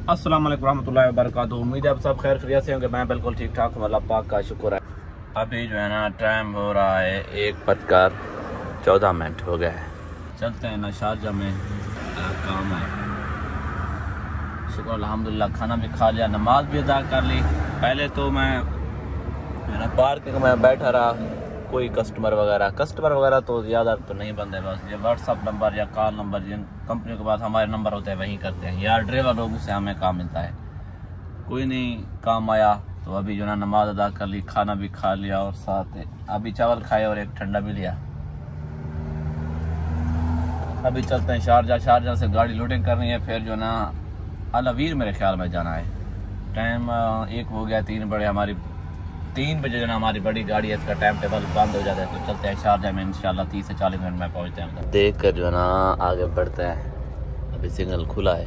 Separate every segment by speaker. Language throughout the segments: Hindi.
Speaker 1: अस्सलाम वालेकुम रहमतुल्लाहि व बरकातुहू। उम्मीद है आप सब खैर खैरियत से होंगे। मैं बिल्कुल ठीक ठाक हूँ, अल्लाह पाक का शुक्र है। अभी जो है ना टाइम हो रहा है 1:14 हो गया है। चलते हैं ना शारजा में काम है। शुक्र अल्हम्दुलिल्लाह, खाना भी खा लिया, नमाज भी अदा कर ली। पहले तो मैं पार्किंग में बैठा रहा, कोई कस्टमर वगैरह तो ज़्यादा तो नहीं बंदे, बस ये व्हाट्सअप नंबर या कॉल नंबर जिन कंपनी के पास हमारे नंबर होते हैं वहीं करते हैं, या ड्राइवर लोगों से हमें काम मिलता है। कोई नहीं काम आया तो अभी जो ना नमाज अदा कर ली, खाना भी खा लिया और साथ अभी चावल खाए और एक ठंडा भी लिया। अभी चलते हैं शारजा से गाड़ी लोडिंग करनी है, फिर जो ना अल अवीर मेरे ख्याल में जाना है। टाइम 1 हो गया, 3 बजे जो ना हमारी बड़ी गाड़ी है, इसका टाइम टेबल बंद हो जाता है। तो चलते हैं शारजा में, इंशाल्लाह 30 से 40 मिनट में पहुंचते हैं। देख कर जो ना आगे बढ़ते हैं। अभी सिग्नल खुला है,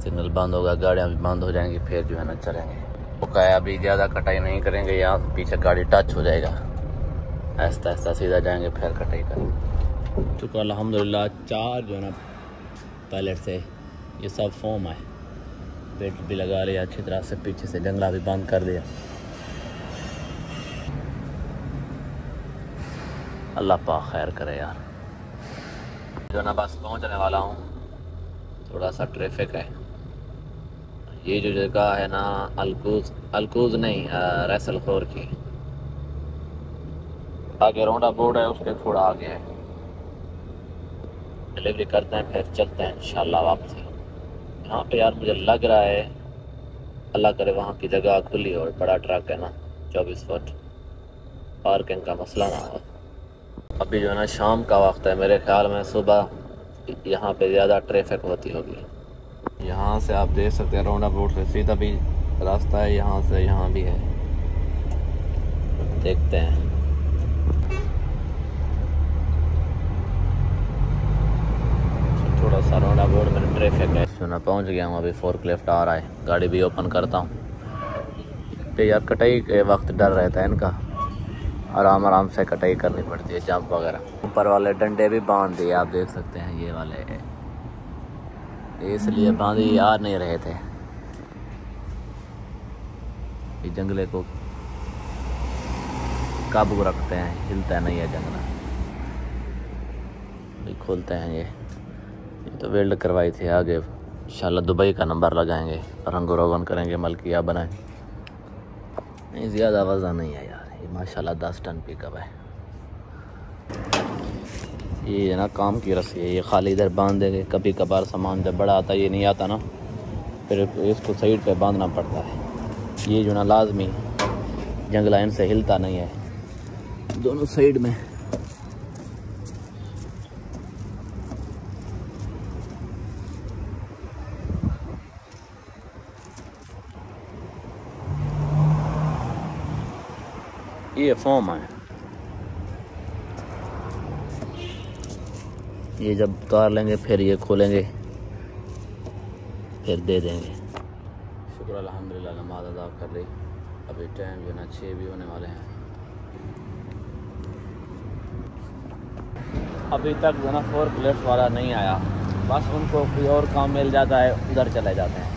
Speaker 1: सिग्नल बंद होगा, गाड़ियाँ भी बंद हो जाएंगी, फिर जो है ना चलेंगे। ओका है, अभी ज़्यादा कटाई नहीं करेंगे, यहाँ पीछे गाड़ी टच हो जाएगा, आहिस्ता आहिस्ता सीधा जाएंगे फिर कटाई करेंगे। चूँकि अल्हम्दुलिल्लाह 4 जो है ना पैलेट से ये सब फॉर्म है, बेल्ट भी लगा लिया अच्छी तरह से, पीछे से जंगला भी बंद कर दिया। अल्लाह पाक खैर करे यार। जो ना बस पहुंचने वाला हूँ, थोड़ा सा ट्रैफिक है। ये जो जगह है ना अलकूज नहीं, रैसल खोर की आगे रोंडा बोर्ड है, उसके थोड़ा आगे है। डिलीवरी करते हैं फिर चलते हैं इंशाल्लाह वापसी। यहाँ पे यार मुझे लग रहा है, अल्लाह करे वहाँ की जगह खुली और बड़ा ट्रक है ना 24 फुट, पार्किंग का मसला ना हो। अभी जो है ना शाम का वक्त है, मेरे ख्याल में सुबह यहाँ पे ज़्यादा ट्रैफिक होती होगी। यहाँ से आप देख सकते हैं रोंडा बोर्ड से सीधा भी रास्ता है, यहाँ से यहाँ भी है। देखते हैं। थोड़ा सा रोंडा बोर्ड में ट्रैफिक है। सुना पहुँच गया हूँ, अभी फोर्कलिफ्ट आ रहा है, गाड़ी भी ओपन करता हूँ। तो यार कटाई के वक्त डर रहता है इनका, आराम से कटाई करनी पड़ती है, जंप वगैरह। ऊपर वाले डंडे भी बांध दिए, आप देख सकते हैं ये वाले, इसलिए बांधे आ नहीं रहे थे। ये जंगले को काबू रखते हैं, हिलता नहीं है जंगला। खोलते हैं ये तो वेल्ड करवाई थी, आगे इंशाल्लाह दुबई का नंबर लगाएंगे, रंगो रोगन करेंगे, मलकिया बनाएंगे। नहीं ज़्यादा वज़न नहीं है यार, ये माशाल्लाह 10 टन पिकअप है। ये ना काम की रस्सी है, ये खाली इधर बांध देंगे। कभी कभार सामान जब बड़ा आता है, ये नहीं आता ना, फिर इसको साइड पे बांधना पड़ता है। ये जो ना लाजमी जंगला इनसे हिलता नहीं है, दोनों साइड में। ये फॉर्म है, ये जब उतार लेंगे फिर ये खोलेंगे, फिर दे देंगे। शुक्र अल्हम्दुलिल्लाह, नमाज अदा कर ली। अभी टाइम जो ना 6 भी होने वाले हैं। अभी तक जो ना फोर्कलिफ्ट वाला नहीं आया, बस उनको कोई और काम मिल जाता है, उधर चले जाते हैं।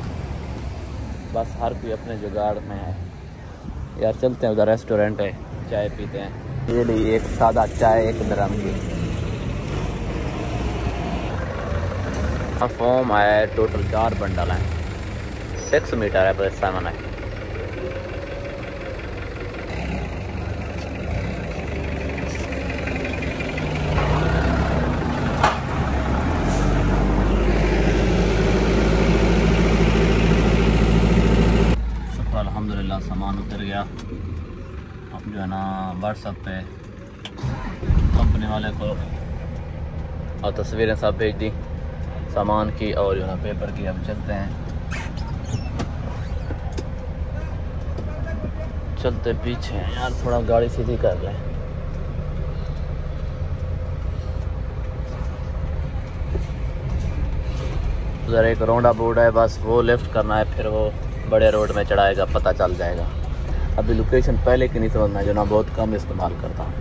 Speaker 1: बस हर कोई अपने जुगाड़ में है यार। चलते हैं उधर, रेस्टोरेंट है, चाय पीते हैं। ये लिए एक सादा चाय, एक नरम की। फॉर्म है, टोटल 4 बंडल हैं, 6 मीटर है, पर सामान है। शुक्र अल्हम्दुलिल्लाह सामान उतर गया। अब जो है ना व्हाट्सएप पे कंपनी वाले को और तस्वीरें सब भेज दी सामान की और जो ना पेपर की। अब चलते हैं, चलते पीछे हैं यार, थोड़ा गाड़ी सीधी कर लें। उधर एक रोंडा बोर्ड है, बस वो लेफ्ट करना है, फिर वो बड़े रोड में चढ़ाएगा, पता चल जाएगा। अभी लोकेशन पहले की नहीं समझना, जो ना बहुत कम इस्तेमाल करता हूँ।